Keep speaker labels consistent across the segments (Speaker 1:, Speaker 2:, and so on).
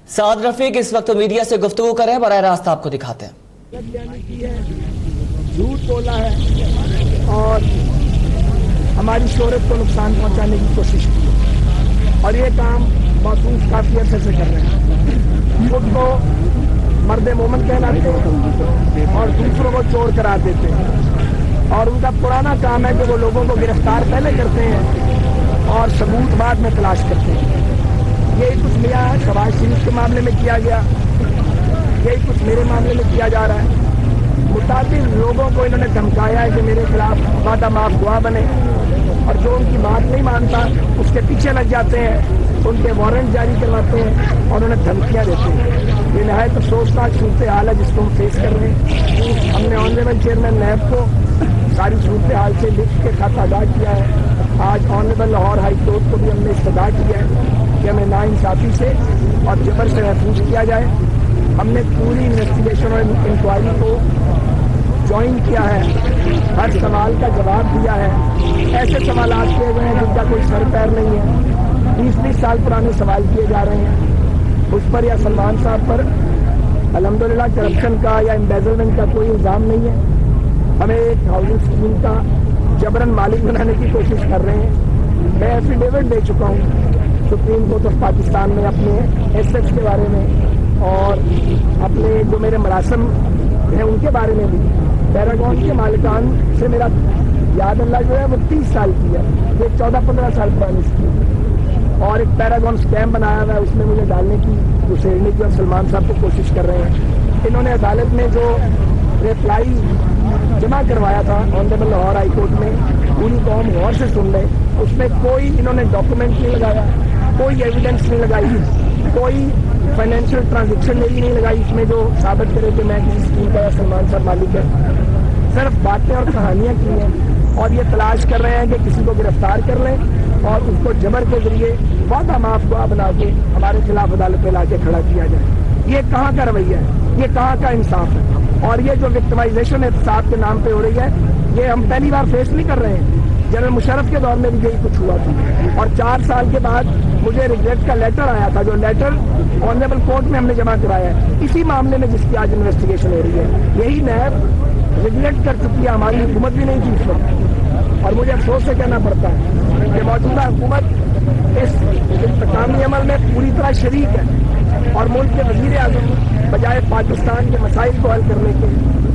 Speaker 1: سعد رفیق اس وقت میڈیا سے گفتگو کریں، براہ راست آپ کو دکھاتے ہیں۔
Speaker 2: جھوٹ بولا ہے اور ہماری شہرت کو نقصان پہنچانے کی کوشش کی اور یہ کام موصوف کافی عرصے سے کر رہے ہیں۔ خود کو مرد مومن کہلاتے ہیں اور دوسروں کو چور قرار دیتے ہیں اور ان کا پرانا کام ہے کہ وہ لوگوں کو گرفتار پہلے کرتے ہیں اور ثبوت بعد میں تلاش کرتے ہیں۔ یہی کچھ میاں شہباز شریف کے معاملے میں کیا گیا، یہی کچھ میرے معاملے میں کیا جا رہا ہے۔ متعدد لوگوں کو انہوں نے دھمکایا ہے کہ میرے خلاف وعدہ معاف گواہ بنے اور جو ان کی بات نہیں مانتا اس کے پیچھے لگ جاتے ہیں، ان کے وارنٹ جاری کرواتے ہیں اور انہیں دھمکیاں دیتے ہیں۔ یہ نہایت افسوسناک صورتحال ہے جس کو ہم فیس کر رہے ہیں۔ ہم نے آنریبل چیئرمین نیب کو ساری صورتحال سے لکھ کے خط ادا کیا ہے۔ آج آنریبل لاہور ہائی کورٹ کو بھی ہم نے استدعا کیا ہے کہ ہمیں ناانصافی سے اور جبر سے محفوظ کیا جائے۔ ہم نے پوری انویسٹیگیشن اور انکوائری کو جوائن کیا ہے، ہر سوال کا جواب دیا ہے۔ ایسے سوالات کیے گئے ہیں جن کا کوئی سر پیر نہیں ہے، 20 سال پرانے سوال کیے جا رہے ہیں۔ اس پر یا سلمان صاحب پر الحمدللہ کرپشن کا یا امبیزلمنٹ کا کوئی الزام نہیں ہے۔ ہمیں ایک ہاؤسنگ اسکیم کا جبرن مالک بنانے کی کوشش کر رہے ہیں۔ میں ایفیڈیوٹ دے چکا ہوں سپریم کورٹ آف پاکستان میں اپنے ایسٹس کے بارے میں اور اپنے جو میرے مراسم ہیں ان کے بارے میں بھی۔ پیراگون کے مالکان سے میرا یاد اللہ جو ہے وہ 30 سال کی ہے، یہ 14-15 سال پرانی اسکیم اور ایک پیراگون اسکیم بنایا ہوا ہے، اس میں مجھے ڈالنے کی گھسیڑنے کی اور سلمان صاحب کو کوشش کر رہے ہیں۔ انہوں نے عدالت میں جو ریپلائی جمع کروایا تھا آنریبل لاہور ہائی کورٹ میں، پوری قوم غور سے سن لے، اس میں کوئی انہوں نے ڈاکومنٹ نہیں لگایا، کوئی ایویڈنس نہیں لگائی، کوئی فائنینشیل ٹرانزیکشن میری نہیں لگائی اس میں جو ثابت کرے کہ میں کسی اسکیم کا سلمان صاحب مالک ہے۔ صرف باتیں اور کہانیاں کی ہیں اور یہ تلاش کر رہے ہیں کہ کسی کو گرفتار کر لیں اور اس کو جبر کے ذریعے وعدہ معاف گواہ بنا کے ہمارے خلاف عدالت میں لا کے کھڑا کیا جائے۔ یہ کہاں کا رویہ ہے؟ یہ کہاں کا انصاف ہے؟ اور یہ جو وکٹمائزیشن احتساب کے نام پہ ہو رہی ہے، یہ ہم پہلی بار فیس نہیں کر رہے ہیں۔ جنرل مشرف کے دور میں بھی یہی کچھ ہوا تھا اور 4 سال کے بعد مجھے ریگریٹ کا لیٹر آیا تھا، جو لیٹر آنریبل کورٹ میں ہم نے جمع کرایا ہے اسی معاملے میں جس کی آج انویسٹیگیشن ہو رہی ہے۔ یہی نیب ریگریٹ کر چکی ہے، ہماری حکومت بھی نہیں تھی اس وقت اور مجھے افسوس سے کہنا پڑتا ہے کہ موجودہ حکومت اس انتقامی عمل میں پوری طرح شریک ہے اور ملک کے وزیر اعظم بجائے پاکستان کے مسائل کو حل کرنے کے،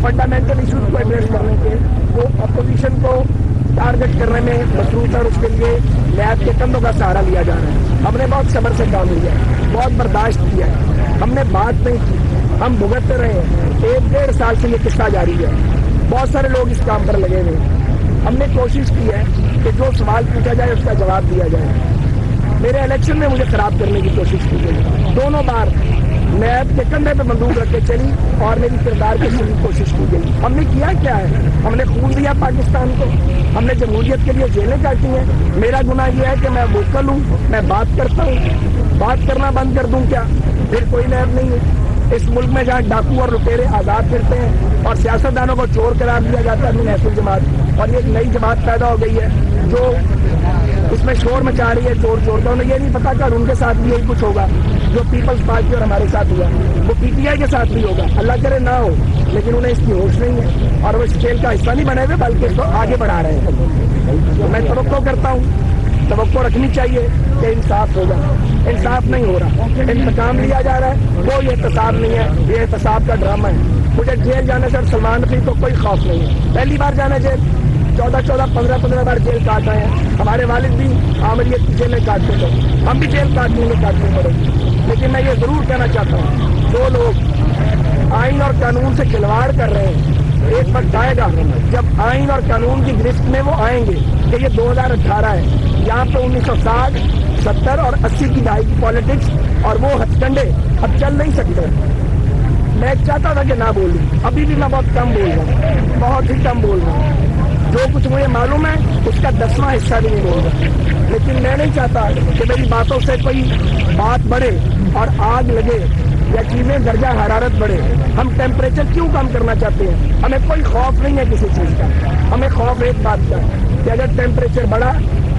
Speaker 2: فنڈامنٹل ایشوز کو ایڈریس کرنے کے، وہ اپوزیشن کو ٹارگٹ کرنے میں مصروف ہے اور اس کے لیے نیب کے کندھوں کا سہارا لیا جا رہا ہے۔ ہم نے بہت صبر سے کام لیا ہے، بہت برداشت کیا ہے، ہم نے بات نہیں کی، ہم بھگتتے رہے ہیں۔ 1-1.5 سال سے یہ قصہ جاری ہے، بہت سارے لوگ اس کام پر لگے ہوئے ہیں۔ ہم نے کوشش کی ہے کہ جو سوال پوچھا جائے اس کا جواب دیا جائے۔ میرے الیکشن میں مجھے خراب کرنے کی کوشش کی گئی، دونوں بار نیب کے کندھے پہ بندوق رکھ کے چلی اور میری کردار کشی کی کوشش کی گئی۔ ہم نے کیا کیا ہے؟ ہم نے خون دیا پاکستان کو، ہم نے جمہوریت کے لیے جیلیں کاٹی ہیں۔ میرا گناہ یہ ہے کہ میں ووکل ہوں، میں بات کرتا ہوں، بات کرنا بند کر دوں کیا؟ پھر کوئی نیب نہیں ہے اس ملک میں جہاں ڈاکو اور لٹیرے آزاد پھرتے ہیں اور سیاستدانوں کو چور قرار دیا جاتا ہے۔ محفوظ جماعت اور یہ ایک نئی جماعت پیدا ہو گئی ہے جو اس میں شور مچا رہی ہے، چور چور کا۔ انہیں یہ نہیں پتا کہ ان کے ساتھ بھی یہی کچھ ہوگا جو پیپلز پارٹی اور ہمارے ساتھ ہوا، وہ پی ٹی آئی کے ساتھ بھی ہوگا، اللہ کرے نہ ہو، لیکن انہیں اس کی ہوش نہیں ہے اور وہ اس کھیل کا حصہ نہیں بنے ہوئے بلکہ اس کو آگے بڑھا رہے ہیں۔ تو میں توقع کرتا ہوں، توقع رکھنی چاہیے کہ انصاف ہوگا، انصاف نہیں ہو رہا، انتقام لیا جا رہا ہے، کوئی احتساب نہیں ہے، یہ احتساب کا ڈرامہ ہے۔ مجھے جیل جانے سے اور سلمان رفیق کو کوئی خوف نہیں ہے، پہلی بار جانا جیل، 14 15 بار جیل کاٹ آئے ہیں۔ ہمارے والد بھی عامریت کی جیلیں کاٹتے تھے، ہم بھی جیل کاٹنے پڑے، لیکن میں یہ ضرور کہنا چاہتا ہوں جو لوگ آئین اور قانون سے کھلواڑ کر رہے ہیں، ایک وقت آئے گا جب آئین اور قانون کی گرفت میں وہ آئیں گے کہ یہ 2018 ہے، یہاں پہ 1960 70 اور 80 کی دہائی کی پالیٹکس اور وہ ہتھ کنڈے اب چل نہیں سکتے۔ میں چاہتا تھا کہ نہ بولوں، ابھی بھی میں بہت کم بول رہا ہوں، بہت ہی کم بول رہا ہوں، جو کچھ مجھے معلوم ہے اس کا 10واں حصہ بھی نہیں بول رہا، لیکن میں نہیں چاہتا کہ میری باتوں سے کوئی بات بڑھے اور آگ لگے یا چیزیں درجہ حرارت بڑھے۔ ہم ٹیمپریچر کیوں کم کرنا چاہتے ہیں؟ ہمیں کوئی خوف نہیں ہے کسی چیز کا، ہمیں خوف ایک بات کا کہ اگر ٹیمپریچر بڑھا